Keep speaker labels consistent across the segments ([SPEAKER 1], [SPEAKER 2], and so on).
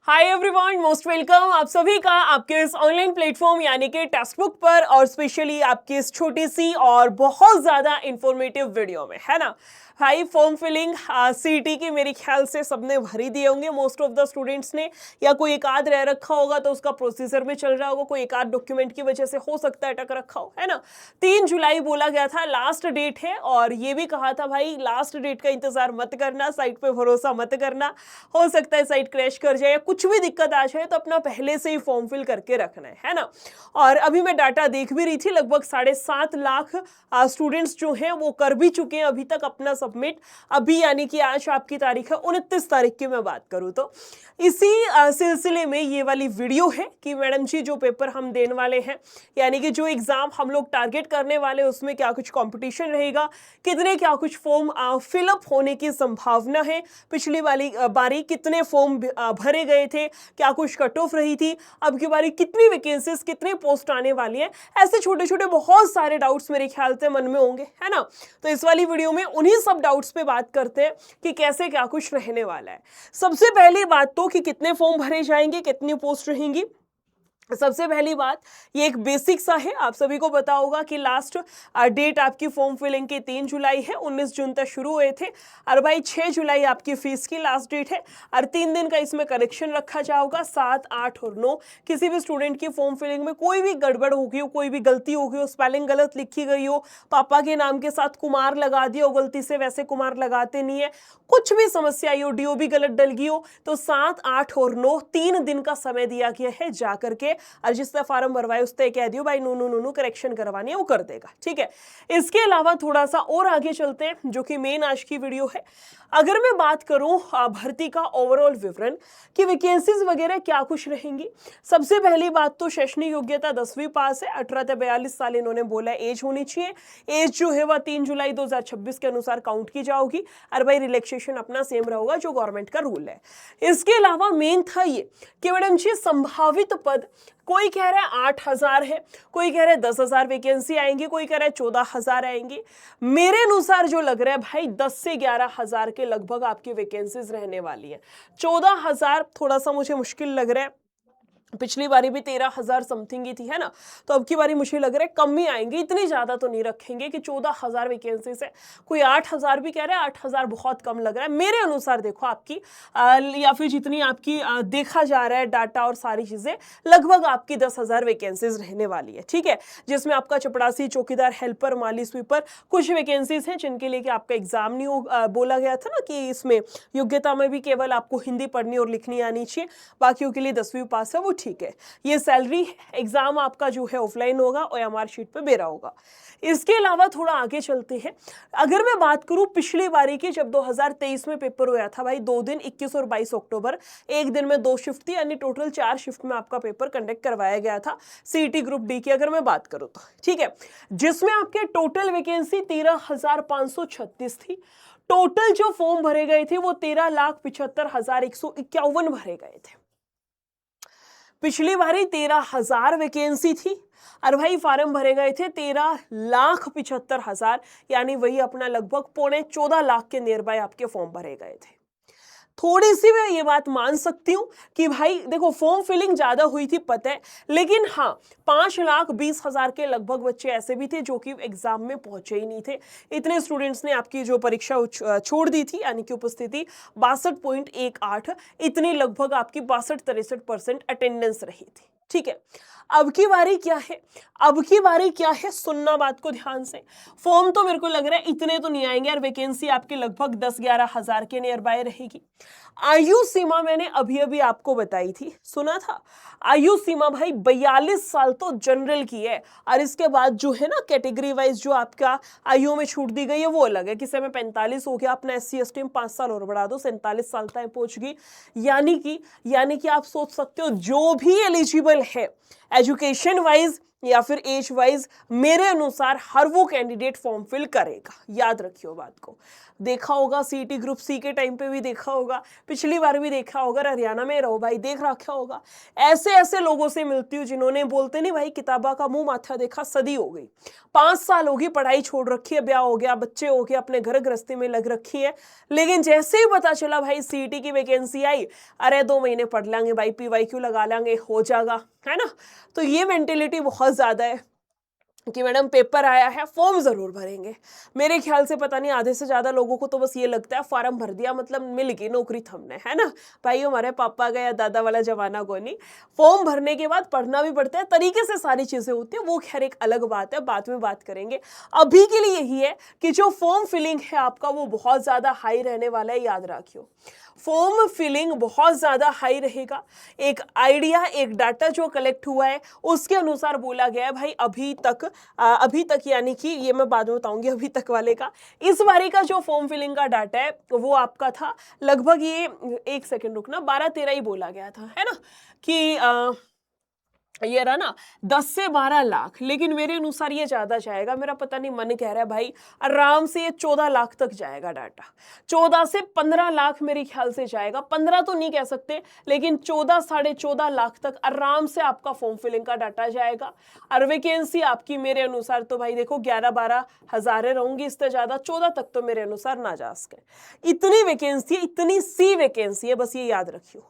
[SPEAKER 1] Hi everyone, most welcome आप सभी का आपके इस ऑनलाइन प्लेटफॉर्म यानी कि टेक्स्ट बुक पर और स्पेशली आपकी इस छोटी सी और बहुत ज़्यादा इंफॉर्मेटिव वीडियो में, है ना। भाई फॉर्म फिलिंग सीटी की मेरे ख्याल से सबने भरी दिए होंगे मोस्ट ऑफ द स्टूडेंट्स ने, या कोई एक आध रह रखा होगा तो उसका प्रोसीजर में चल रहा होगा, कोई एक आध डॉक्यूमेंट की वजह से हो सकता है अटक रखा हो, है ना। 3 जुलाई बोला गया था लास्ट डेट है, और ये भी कहा था भाई लास्ट डेट का इंतजार मत करना, साइट पे भरोसा मत करना, हो सकता है साइट क्रैश कर जाए या कुछ भी दिक्कत आ जाए, तो अपना पहले से ही फॉर्म फिल करके रखना है ना। और अभी मैं डाटा देख भी रही थी, लगभग 7.5 लाख स्टूडेंट्स जो हैं वो कर भी चुके हैं अभी तक अपना सबमिट। अभी यानी कि आज आपकी तारीख है 29 तारीख की मैं बात करूं तो इसी सिलसिले में ये वाली वीडियो है कि मैडम जी जो पेपर हम देने वाले हैं, यानी कि जो एग्जाम हम लोग टारगेट करने वाले, उसमें क्या कुछ कंपटीशन रहेगा, कितने क्या कुछ फॉर्म फिलअप होने की संभावना है, पिछली वाली बारी कितने फॉर्म भरे गए थे, क्या कुछ कट ऑफ रही थी, अब की बारी कितनी वैकेंसीज, कितने पोस्ट आने वाली है, ऐसे छोटे छोटे बहुत सारे डाउट्स मेरे ख्याल से मन में होंगे, है ना। तो इस वाली वीडियो में उन्हीं सब डाउट्स पे बात करते हैं कि कैसे क्या कुछ रहने वाला है। सबसे पहली बात तो कि कितने फॉर्म भरे जाएंगे, कितनी पोस्ट रहेंगी। सबसे पहली बात, ये एक बेसिक सा है, आप सभी को पता होगा कि लास्ट डेट आपकी फॉर्म फिलिंग की 3 जुलाई है, 19 जून तक शुरू हुए थे, और भाई 6 जुलाई आपकी फीस की लास्ट डेट है, और 3 दिन का इसमें करेक्शन रखा जाएगा, 7, 8 और 9। किसी भी स्टूडेंट की फॉर्म फिलिंग में कोई भी गड़बड़ होगी हो, कोई भी गलती होगी हो, स्पेलिंग गलत लिखी गई हो, पापा के नाम के साथ कुमार लगा दिया हो गलती से, वैसे कुमार लगाते नहीं है, कुछ भी समस्या आई हो, डीओ भी गलत डल गई हो, तो 7, 8 और 9 3 दिन का समय दिया गया है, जाकर के और जिसने फॉर्म भरवाए उससे कह दियो भाई नो करेक्शन करवानी है, वो कर देगा, ठीक है। इसके अलावा थोड़ा सा और आगे चलते हैं, जो कि मेन आज की वीडियो है। अगर मैं बात करूं भर्ती का ओवरऑल विवरण कि वैकेंसीज वगैरह क्या कुछ रहेंगी, सबसे पहली बात तो शैक्षणिक योग्यता 10वीं पास है, 18 से 42 साल इन्होंने बोला एज होनी चाहिए। एज जो है वह 3 जुलाई 2026 के अनुसार काउंट की जाएगी, और भाई रिलैक्सेशन अपना सेम रहेगा जो गवर्नमेंट का रूल है। इसके अलावा मेन था ये कि मैडम जी संभावित पद, कोई कह रहा है 8,000 है, कोई कह रहा है 10,000 वैकेंसी आएंगी, कोई कह रहा है 14,000 आएंगी। मेरे अनुसार जो लग रहा है भाई 10 से 11,000 के लगभग आपकी वैकेंसीज रहने वाली है। 14,000 थोड़ा सा मुझे मुश्किल लग रहा है, पिछली बारी भी 13,000 समथिंग ही थी, है ना। तो अब की बारी मुझे लग रहा है कम ही आएंगे, इतनी ज्यादा तो नहीं रखेंगे कि 14,000 वैकेंसी से। कोई 8,000 भी कह रहा है, 8,000 बहुत कम लग रहा है मेरे अनुसार। देखो आपकी या फिर जितनी आपकी देखा जा रहा है डाटा और सारी चीजें, लगभग आपकी 10,000 वैकेंसीज रहने वाली है, ठीक है। जिसमें आपका चपड़ासी, चौकीदार, हेल्पर, माली, स्वीपर, कुछ वैकेंसीज हैं जिनके लिए कि आपका एग्जाम नहीं बोला गया था ना, कि इसमें योग्यता में भी केवल आपको हिंदी पढ़नी और लिखनी आनी चाहिए, बाकियों के लिए 10वीं पास है, वो ठीक है। ये सैलरी एग्जाम आपका जो है ऑफलाइन होगा और एमआर शीट पे बेरा होगा। इसके अलावा थोड़ा आगे चलते हैं। अगर मैं बात करूं पिछली बारी की, जब 2023 में पेपर हुआ था भाई, 2 दिन 21 और 22 अक्टूबर, एक दिन में 2 शिफ्ट थी, यानी टोटल 4 शिफ्ट में आपका पेपर कंडक्ट करवाया गया था सीईटी ग्रुप डी की, अगर मैं बात करूं तो, ठीक है। जिसमें आपके टोटल वैकेंसी 13,536 थी। टोटल जो फॉर्म भरे गए थे वो 13,75,151 भरे गए थे। पिछली बारी 13,000 वैकेंसी थी, और भाई फार्म भरे गए थे 13,75,000, यानी वही अपना लगभग 14.25 लाख के नियर बाय आपके फॉर्म भरे गए थे। थोड़ी सी मैं ये बात मान सकती हूं कि भाई देखो फॉर्म फिलिंग ज्यादा हुई थी पता है, लेकिन हाँ 5,20,000 के लगभग बच्चे ऐसे भी थे जो कि एग्जाम में पहुंचे ही नहीं थे। इतने स्टूडेंट्स ने आपकी जो परीक्षा छोड़ दी थी, यानी कि उपस्थिति 62.18, इतनी लगभग आपकी 62-63% अटेंडेंस रही थी, ठीक है। अब की बारी क्या है, अब की बारी क्या है, सुनना बात को ध्यान से। फॉर्म तो मेरे को लग रहा है इतने तो नहीं आएंगे, और वैकेंसी आपकी लगभग 10-11,000 के नियर बाय रहेगी। आयु सीमा मैंने अभी अभी आपको बताई थी, सुना था। आयु सीमा भाई 42 साल तो जनरल की है, और इसके बाद जो है ना कैटेगरी वाइज जो आपका आयु में छूट दी गई है वो अलग है। किसी में 45 हो गया, अपना SC ST में 5 साल और बढ़ा दो, 47 साल तक पहुंच गई। यानी कि आप सोच सकते हो जो भी एलिजिबल है एजुकेशन वाइज या फिर एज वाइज, मेरे अनुसार हर वो कैंडिडेट फॉर्म फिल करेगा। याद रखियो बात को। देखा होगा सीईटी ग्रुप सी के टाइम पे भी देखा होगा, पिछली बार भी देखा होगा, हरियाणा में रहो भाई देख रखा होगा। ऐसे ऐसे लोगों से मिलती हूँ जिन्होंने, बोलते नहीं भाई किताबा का मुंह माथा देखा सदी हो गई, 5 साल होगी पढ़ाई छोड़ रखी है, ब्याह हो गया, बच्चे हो गए, अपने घर गृहस्थी में लग रखी है, लेकिन जैसे ही पता चला भाई सीईटी की वैकेंसी आई, अरे 2 महीने पढ़ लेंगे भाई, पीवाईक्यू लगा लेंगे, हो जाएगा, है ना। तो ये मेंटेलिटी बहुत ज्यादा है कि मैडम पेपर आया है फॉर्म जरूर भरेंगे। मेरे ख्याल से पता नहीं आधे से ज्यादा लोगों को तो बस ये लगता है फॉर्म भर दिया मतलब मिल गई नौकरी थमने, है ना भाई। हमारे पापा का या दादा वाला जमाना को नहीं, फॉर्म भरने के बाद पढ़ना भी पड़ता है, तरीके से सारी चीजें होती है, वो खैर एक अलग बात है, बाद में बात करेंगे। अभी के लिए यही है कि जो फॉर्म फिलिंग है आपका वो बहुत ज्यादा हाई रहने वाला है, याद रखियो। फॉर्म फिलिंग बहुत ज्यादा हाई रहेगा। एक आइडिया, एक डाटा जो कलेक्ट हुआ है उसके अनुसार बोला गया है भाई अभी तक यानी कि ये मैं बाद में बताऊंगी अभी तक वाले का। इस बारी का जो फॉर्म फिलिंग का डाटा है वो आपका था लगभग, ये 1 सेकंड रुकना, 12-13 ही बोला गया था, है ना, कि ये रहा ना 10 से 12 लाख, लेकिन मेरे अनुसार ये ज्यादा जाएगा। मेरा पता नहीं मन कह रहा है भाई आराम से ये 14 लाख तक जाएगा डाटा, 14 से 15 लाख मेरे ख्याल से जाएगा, 15 तो नहीं कह सकते, लेकिन 14 साढ़े 14 लाख तक आराम से आपका फॉर्म फिलिंग का डाटा जाएगा। और वैकेंसी आपकी मेरे अनुसार तो भाई देखो 11-12 हजार रहूंगी, इससे ज्यादा 14 तक तो मेरे अनुसार ना जा सके। इतनी वैकेंसी है, इतनी सी वैकेंसी है, बस ये याद रखियो,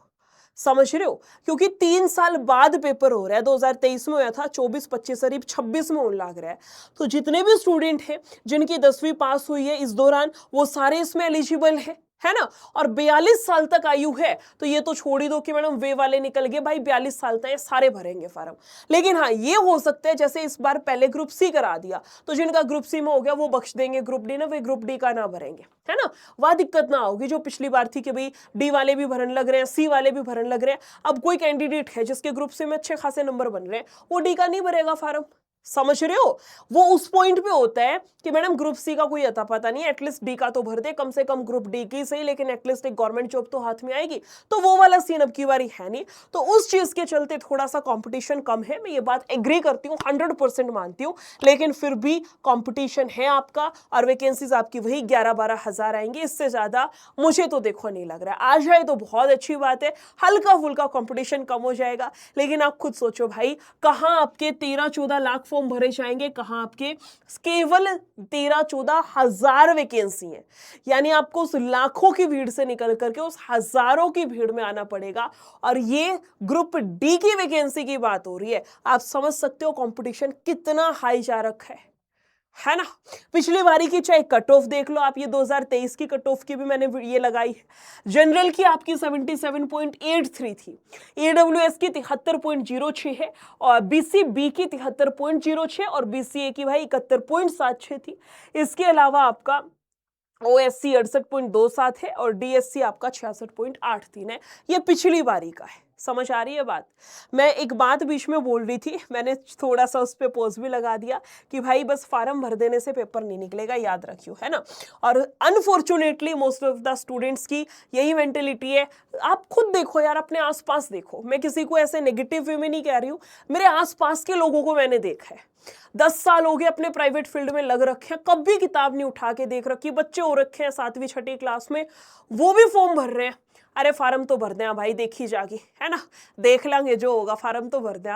[SPEAKER 1] समझ रहे हो, क्योंकि 3 साल बाद पेपर हो रहा है, 2023 में हुआ था, 24-25 करीब 26 में होने लग रहा है। तो जितने भी स्टूडेंट हैं जिनकी 10वीं पास हुई है इस दौरान, वो सारे इसमें एलिजिबल है ना। और 42 साल तक आयु है, तो ये तो छोड़ ही दो कि मैडम वे वाले निकल गए भाई, 42 साल तक ये सारे भरेंगे फार्म। लेकिन हाँ ये हो सकता है जैसे इस बार पहले ग्रुप सी करा दिया, तो जिनका ग्रुप सी में हो गया वो बख्श देंगे, ग्रुप डी ना, वे ग्रुप डी का ना भरेंगे, है ना, वह दिक्कत ना होगी जो पिछली बार थी कि भाई डी वाले भी भरन लग रहे हैं, सी वाले भी भरन लग रहे हैं। अब कोई कैंडिडेट है जिसके ग्रुप सी में अच्छे खासे नंबर बन रहे हैं, वो डी का नहीं भरेगा फार्म, समझ रहे हो। वो उस पॉइंट पे होता है कि मैडम ग्रुप सी का कोई अता पता नहीं, एटलीस्ट डी का तो भर दे, कम से कम ग्रुप डी की सही, लेकिन एटलीस्ट एक गवर्नमेंट जॉब तो हाथ में आएगी। तो वो वाला सीन अब की बारी है नहीं, तो उस चीज के चलते थोड़ा सा कंपटीशन कम है, मैं ये बात एग्री करती हूँ, 100% मानती हूँ, लेकिन फिर भी कंपटीशन है आपका, और वैकेंसीज आपकी वही 11-12 हजार आएंगी, इससे ज्यादा मुझे तो देखो नहीं लग रहा है। आ जाए तो बहुत अच्छी बात है, हल्का फुल्का कंपटीशन कम हो जाएगा, लेकिन आप खुद सोचो भाई, कहाँ आपके 13-14 लाख फॉर्म भरे जाएंगे, कहां आपके केवल 13-14 हजार वैकेंसी है, यानी आपको उस लाखों की भीड़ से निकल करके उस हजारों की भीड़ में आना पड़ेगा। और ये ग्रुप डी की वैकेंसी की बात हो रही है, आप समझ सकते हो कंपटीशन कितना हाई जा रखा है ना। पिछली बारी की चाहे कट ऑफ देख लो आप, ये 2023 की कट ऑफ की भी मैंने ये लगाई है। जनरल की आपकी 77.83 थी, AWS की 73.06 है, और BCB की 73.06 और BCA की भाई 71.76 थी। इसके अलावा आपका OSC 68.27 है और DSC आपका 66.83 है। ये पिछली बारी का है, समझ आ रही है बात। मैं एक बात बीच में बोल रही थी, मैंने थोड़ा सा उस पे पॉज भी लगा दिया कि भाई बस फार्म भर देने से पेपर नहीं निकलेगा, याद रखियो, है ना। और unfortunately most of the students की यही मेंटेलिटी है। आप खुद देखो यार, अपने आसपास देखो, मैं किसी को ऐसे नेगेटिव वे में नहीं कह रही हूँ, मेरे आसपास के लोगों को मैंने देखा है, 10 साल हो गए अपने प्राइवेट फील्ड में लग रखे हैं, कभी किताब नहीं उठा के देख रखी, बच्चे हो रखे हैं 7वीं 6ठी क्लास में, वो भी फॉर्म भर रहे हैं। अरे फार्म तो भर दें भाई, देखी जागी, है ना, देख लेंगे जो होगा, फार्म तो भर दें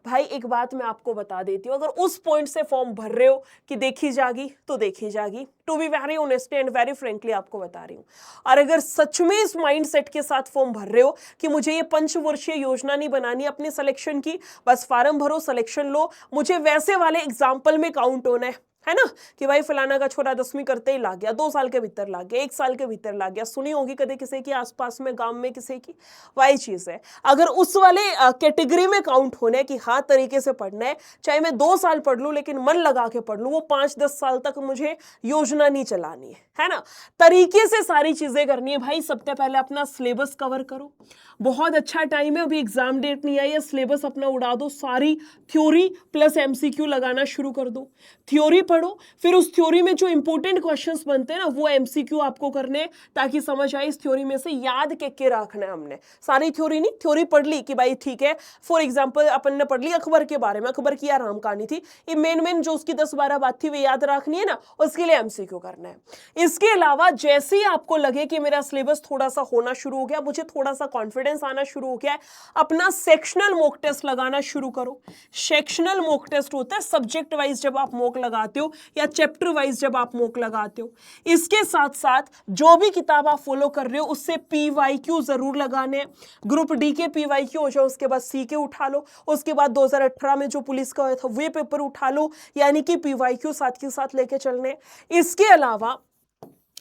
[SPEAKER 1] भाई। एक बात मैं आपको बता देती हूँ, अगर उस पॉइंट से फॉर्म भर रहे हो कि देखी जागी तो देखी जागी, to be very honest and very frankly आपको बता रही हूँ। और अगर सच में इस माइंड सेट के साथ फॉर्म भर रहे हो कि मुझे ये पंचवर्षीय योजना नहीं बनानी अपने सिलेक्शन की, बस फार्म भरो, सिलेक्शन लो, मुझे वैसे वाले एग्जाम्पल में काउंट होना है ना, कि भाई फलाना का छोरा 10वीं करते ही लाग गया, 2 साल के भीतर लाग गया, 1 साल के भीतर लाग गया, सुनी होगी कदे किसी की आसपास में, गांव में किसी की, वही चीज है। अगर उस वाले कैटेगरी में काउंट होना है कि हाँ तरीके से पढ़ना है, चाहे मैं 2 साल पढ़ लूं लेकिन मन लगा के पढ़ लूं, वो 5-10 साल तक मुझे योजना नहीं चलानी है ना, तरीके से सारी चीजें करनी है भाई। सबसे पहले अपना सिलेबस कवर करो, बहुत अच्छा टाइम है, अभी एग्जाम डेट नहीं आई है, सिलेबस अपना उड़ा दो, सारी थ्योरी प्लस MCQ लगाना शुरू कर दो, थ्योरी पढ़ो, फिर उस थ्योरी में जो इंपॉर्टेंट क्वेश्चंस बनते हैं ना वो एमसीक्यू आपको करने हैं, ताकि समझ आए इस थ्योरी में से याद के रखना है हमने। सारी थ्योरी नहीं, थ्योरी पढ़ ली कि भाई ठीक है, फॉर एग्जांपल अपन ने पढ़ ली अकबर के बारे में, अकबर की आराम कहानी थी, ये मेन जो उसकी 10-12 बात थी वे याद रखनी है ना, उसके लिए एमसीक्यू करना है। इसके अलावा जैसे ही आपको लगे कि मेरा सिलेबस थोड़ा सा होना शुरू हो गया, मुझे थोड़ा सा कॉन्फिडेंस आना शुरू हो गया है, अपना सेक्शनल मॉक टेस्ट लगाना शुरू करो। सेक्शनल मॉक टेस्ट होता है सब्जेक्ट वाइज जब आप मॉक लगाते हो या चैप्टर वाइज जब आप मॉक लगाते हो। इसके साथ साथ जो भी किताब आप फॉलो कर रहे हो उससे पीवाईक्यू जरूर लगाने हैं। ग्रुप डी के पीवाईक्यू हो जाओ, उसके बाद सी के उठा लो, उसके बाद 2018 में जो पुलिस का हुआ था वे पेपर उठा लो, यानी कि पीवाईक्यू साथ के साथ लेके चलने। इसके अलावा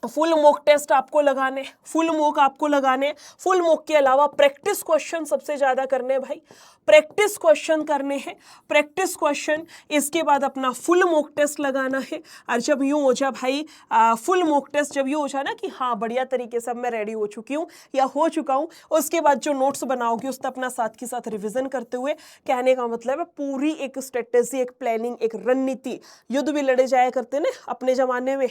[SPEAKER 1] फुल मॉक टेस्ट आपको लगाने, फुल मॉक आपको लगाने। फुल मॉक के अलावा प्रैक्टिस क्वेश्चन सबसे ज्यादा करने भाई, प्रैक्टिस क्वेश्चन करने हैं, प्रैक्टिस क्वेश्चन। इसके बाद अपना फुल मॉक टेस्ट लगाना है। और जब यूं हो जाए भाई फुल मॉक टेस्ट जब यूं हो जाए ना कि हाँ बढ़िया तरीके से मैं रेडी हो चुकी हूँ या हो चुका हूँ, उसके बाद जो नोट्स बनाओगे उसका अपना साथ के साथ रिविजन करते हुए, कहने का मतलब है पूरी एक स्ट्रेटेजी, एक प्लानिंग, एक रणनीति। युद्ध भी लड़े जाया करते ना अपने जमाने में,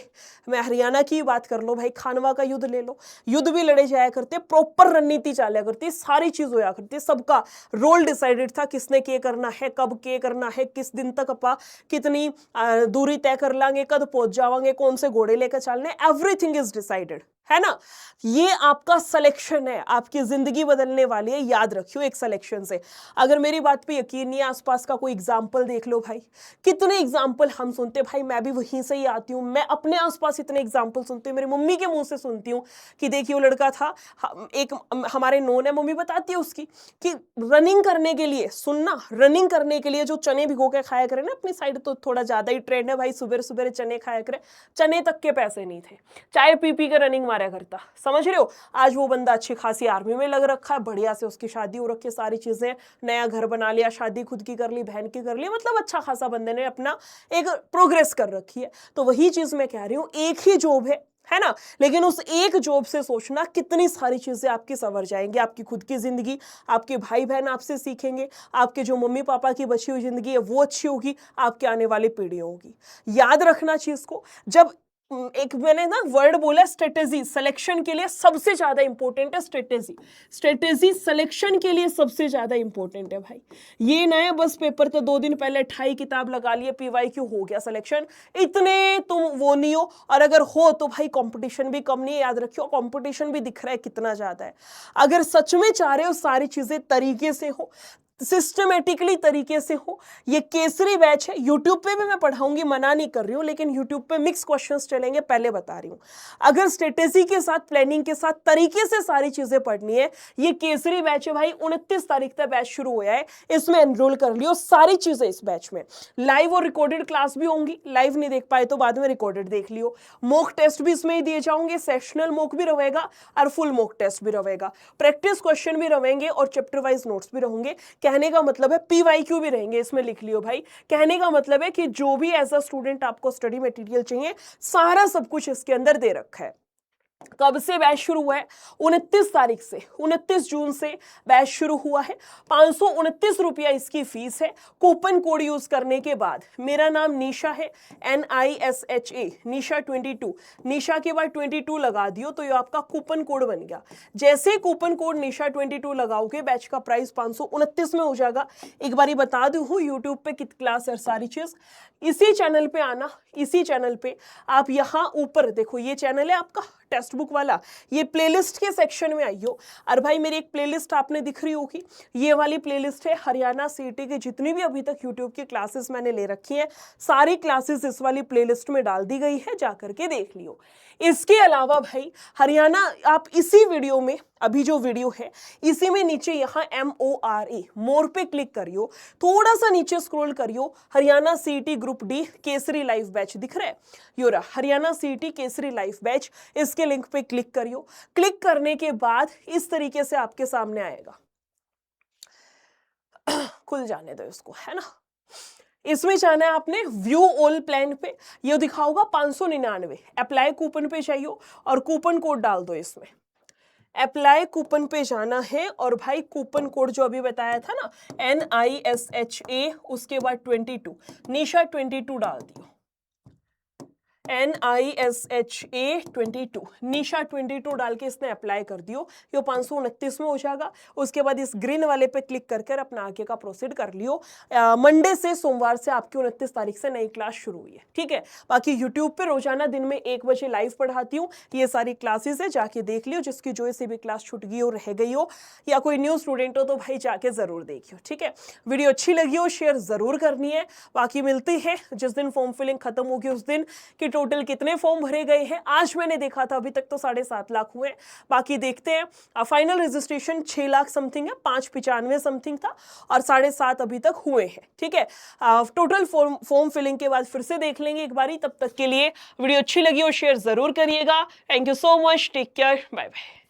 [SPEAKER 1] मैं हरियाणा की बात कर लो भाई, खानवा का युद्ध ले लो, युद्ध भी लड़े जाया करते, प्रॉपर रणनीति चाला करती, सारी चीज होया करती, सबका रोल डिसाइडेड था, किसने क्या करना है, कब क्या करना है, किस दिन तक अपा कितनी दूरी तय कर लांगे, कब पहुंच जावांगे, कौन से घोड़े लेकर चलने, एवरीथिंग इज डिसाइडेड, है ना। ये आपका सिलेक्शन है, आपकी जिंदगी बदलने वाली है, याद रखियो एक सिलेक्शन से। अगर मेरी बात पे यकीन नहीं है, आसपास का कोई एग्जाम्पल देख लो भाई, कितने एग्जाम्पल हम सुनते, भाई मैं भी वहीं से ही आती हूँ, मैं अपने आसपास इतने एग्जाम्पल सुनती हूँ, मेरी मम्मी के मुंह से सुनती हूँ कि देखिए वो लड़का था, एक हमारे नोन है, मम्मी बताती है उसकी कि रनिंग करने के लिए, सुनना, रनिंग करने के लिए जो चने भिगो के खाया करे ना, अपनी साइड तो थोड़ा ज्यादा ही ट्रेंड है भाई, सुबह सुबह चने खाया करे, चने तक के पैसे नहीं थे, चाय पी के रनिंग मारा करता, समझ रहे हो। आज वो बंदा अच्छी खासी आर्मी में लग रखा है, बढ़िया से उसकी शादी हो रखी है, सारी चीजें, नया घर बना लिया, शादी खुद की कर ली, बहन की कर ली, मतलब अच्छा खासा बंदे ने अपना एक प्रोग्रेस कर रखी है। तो वही चीज मैं कह रही हूँ, एक ही जॉब है ना, लेकिन उस एक जॉब से सोचना कितनी सारी चीजें आपकी संवर जाएंगी, आपकी खुद की जिंदगी, आपके भाई बहन आपसे सीखेंगे, आपके जो मम्मी पापा की बची हुई जिंदगी है वो अच्छी होगी, आपके आने वाली पीढ़ियों होगी। याद रखना चीज को, जब एक मैंने ना वर्ड बोला स्ट्रेटेजी, सिलेक्शन के लिए सबसे ज्यादा इंपॉर्टेंट है स्ट्रेटेजी, स्ट्रेटेजी सिलेक्शन के लिए सबसे ज्यादा इंपॉर्टेंट है भाई। ये नया बस पेपर तो 2 दिन पहले 28 किताब लगा लिए, पीवाईक्यू हो गया सिलेक्शन, इतने तुम वो नहीं हो, और अगर हो तो भाई कंपटीशन भी कम नहीं है, याद रखियो कंपटीशन भी दिख रहा है कितना ज्यादा है। अगर सच में चाह रहे हो सारी चीजें तरीके से हो, सिस्टमेटिकली तरीके से हो, ये केसरी बैच है, यूट्यूब पे भी मैं पढ़ाऊंगी, मना नहीं कर रही हूं, लेकिन यूट्यूब पे मिक्स क्वेश्चंस चलेंगे, पहले बता रही हूं। अगर स्ट्रेटेजी के साथ, प्लानिंग के साथ, तरीके से सारी चीजें पढ़नी है, ये केसरी बैच है भाई, 29 तारीख तक बैच शुरू हुआ है, इसमें एनरोल कर लियो, सारी चीजें इस बैच में, लाइव और रिकॉर्डेड क्लास भी होंगी, लाइव नहीं देख पाए तो बाद में रिकॉर्डेड देख लियो, मॉक टेस्ट भी इसमें ही दिए जाओगे, सेशनल मॉक भी रहेगा और फुल मॉक टेस्ट भी रहेगा, प्रैक्टिस क्वेश्चन भी रहेंगे और चैप्टर वाइज नोट्स भी रहेंगे। कहने का मतलब है पीवाईक्यू भी रहेंगे, इसमें लिख लियो भाई। कहने का मतलब है कि जो भी एज अ स्टूडेंट आपको स्टडी मटेरियल चाहिए, सारा सब कुछ इसके अंदर दे रखा है। कब से बैच शुरू हुआ है? 29 तारीख से, 29 जून से बैच शुरू हुआ है। 529 रुपया इसकी फीस है। कूपन कोड यूज करने के बाद, मेरा नाम निशा है, NISHA, निशा 22, निशा के बाद 22 लगा दियो तो ये आपका कूपन कोड बन गया। जैसे कूपन कोड निशा 22 लगाओगे, बैच का प्राइस 529 में हो जाएगा। एक बारी बता दूं, यूट्यूब पे कित क्लास है, सारी चीज इसी चैनल पे आना, इसी चैनल पे आप यहाँ ऊपर देखो, ये चैनल है आपका टेक्स्ट बुक वाला, ये प्लेलिस्ट के सेक्शन में आइयो। और भाई मेरी एक प्लेलिस्ट आपने दिख रही होगी, ये वाली प्लेलिस्ट है हरियाणा सीटी की जितनी भी अभी तक यूट्यूब की क्लासेस मैंने ले रखी हैं, सारी क्लासेस इस वाली प्लेलिस्ट में डाल दी गई है, जाकर के देख लियो। इसके अलावा भाई हरियाणा, आप इसी वीडियो में, अभी जो वीडियो है इसी में नीचे यहाँ MORE मोर पे क्लिक करियो, थोड़ा सा नीचे स्क्रॉल करियो, हरियाणा सीटी group D Kesari live batch दिख रहा है, यो रहा हरियाणा सीटी केसरी लाइव बैच, इसके लिंक पे क्लिक करियो। क्लिक करने के बाद इस तरीके से आपके सामने आएगा, खुल जाने दो इसको, है ना। इसमें जाना है आपने व्यू ऑल प्लान पे, ये दिखाओगा 599, अप्लाई कूपन पे चाहिए और कूपन कोड डाल दो इसमें, अप्लाई कूपन पे जाना है और भाई कूपन कोड जो अभी बताया था ना NISHA, उसके बाद 22 निशा 22 डाल दियो। NISHA 22 निशा 22 डाल के इसने अप्लाई कर दियो, ये 529 में हो जाएगा। उसके बाद इस ग्रीन वाले पे क्लिक करके अपना आगे का प्रोसीड कर लियो। मंडे से सोमवार से आपकी 29 तारीख से नई क्लास शुरू हुई है, ठीक है। बाकी यूट्यूब पे रोजाना दिन में 1 बजे लाइव पढ़ाती हूँ, ये सारी क्लासेस है, जाके देख लियो। जिसकी जो से भी क्लास छूट गई हो, रह गई हो, या कोई न्यू स्टूडेंट हो तो भाई जाके जरूर देखियो, ठीक है। वीडियो अच्छी लगी हो शेयर जरूर करनी है। बाकी मिलते हैं जिस दिन फॉर्म फिलिंग खत्म होगी उस दिन कि टोटल कितने फॉर्म भरे गए हैं। आज मैंने देखा था अभी तक तो 7.5 लाख हुए, बाकी देखते हैं। फाइनल रजिस्ट्रेशन 6 लाख समथिंग है, 595 समथिंग था, और 7.5 अभी तक हुए हैं, ठीक है। टोटल फॉर्म फिलिंग के बाद फिर से देख लेंगे एक बारी। तब तक के लिए वीडियो अच्छी लगी हो शेयर जरूर करिएगा। Thank you so much, take care, bye bye.